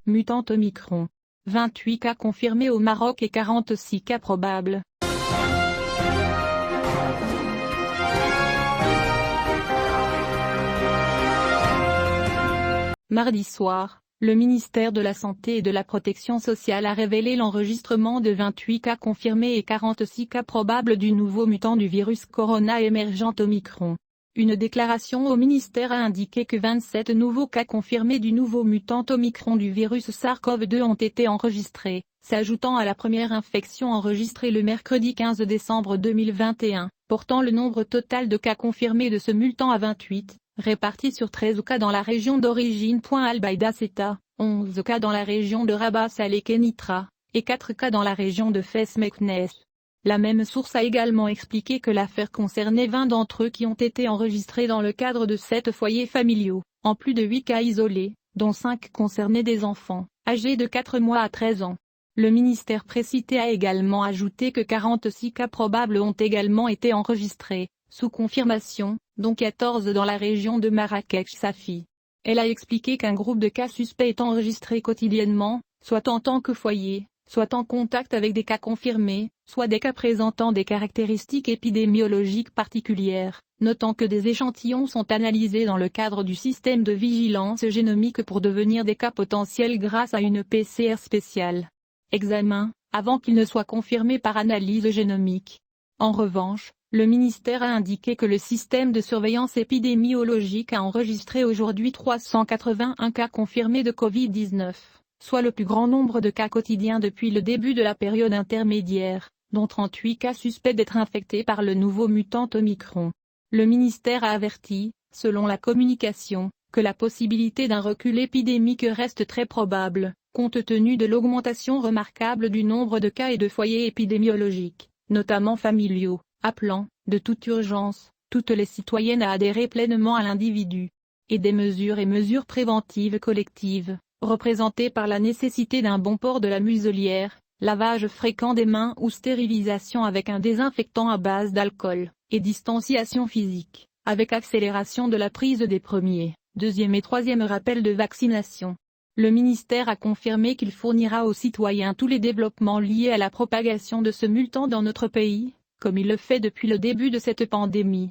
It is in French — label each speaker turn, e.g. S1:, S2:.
S1: mutant Omicron. 28 cas confirmés au Maroc et 46 cas probables. Mardi soir, le ministère de la Santé et de la Protection sociale a révélé l'enregistrement de 28 cas confirmés et 46 cas probables du nouveau mutant du virus corona émergent Omicron. Une déclaration au ministère a indiqué que 27 nouveaux cas confirmés du nouveau mutant Omicron du virus SARS-CoV-2 ont été enregistrés, s'ajoutant à la première infection enregistrée le mercredi 15 décembre 2021, portant le nombre total de cas confirmés de ce mutant à 28, répartis sur 13 cas dans la région d'origine. Al-Baïda Ceta, 11 cas dans la région de Rabat Salé Kenitra, et 4 cas dans la région de Fès Meknès. La même source a également expliqué que l'affaire concernait 20 d'entre eux qui ont été enregistrés dans le cadre de 7 foyers familiaux, en plus de 8 cas isolés, dont 5 concernaient des enfants, âgés de 4 mois à 13 ans. Le ministère précité a également ajouté que 46 cas probables ont également été enregistrés, sous confirmation, dont 14 dans la région de Marrakech-Safi. Elle a expliqué qu'un groupe de cas suspects est enregistré quotidiennement, soit en tant que foyer, soit en contact avec des cas confirmés, soit des cas présentant des caractéristiques épidémiologiques particulières, notant que des échantillons sont analysés dans le cadre du système de vigilance génomique pour devenir des cas potentiels grâce à une PCR spéciale. Examen, avant qu'ils ne soient confirmés par analyse génomique. En revanche, le ministère a indiqué que le système de surveillance épidémiologique a enregistré aujourd'hui 381 cas confirmés de Covid-19. Soit le plus grand nombre de cas quotidiens depuis le début de la période intermédiaire, dont 38 cas suspects d'être infectés par le nouveau mutant Omicron. Le ministère a averti, selon la communication, que la possibilité d'un recul épidémique reste très probable, compte tenu de l'augmentation remarquable du nombre de cas et de foyers épidémiologiques, notamment familiaux, appelant, de toute urgence, toutes les citoyennes à adhérer pleinement à l'individu. Et des mesures préventives collectives, représentées par la nécessité d'un bon port de la muselière, lavage fréquent des mains ou stérilisation avec un désinfectant à base d'alcool, et distanciation physique, avec accélération de la prise des premiers, deuxième et troisième rappels de vaccination. Le ministère a confirmé qu'il fournira aux citoyens tous les développements liés à la propagation de ce mutant dans notre pays, comme il le fait depuis le début de cette pandémie.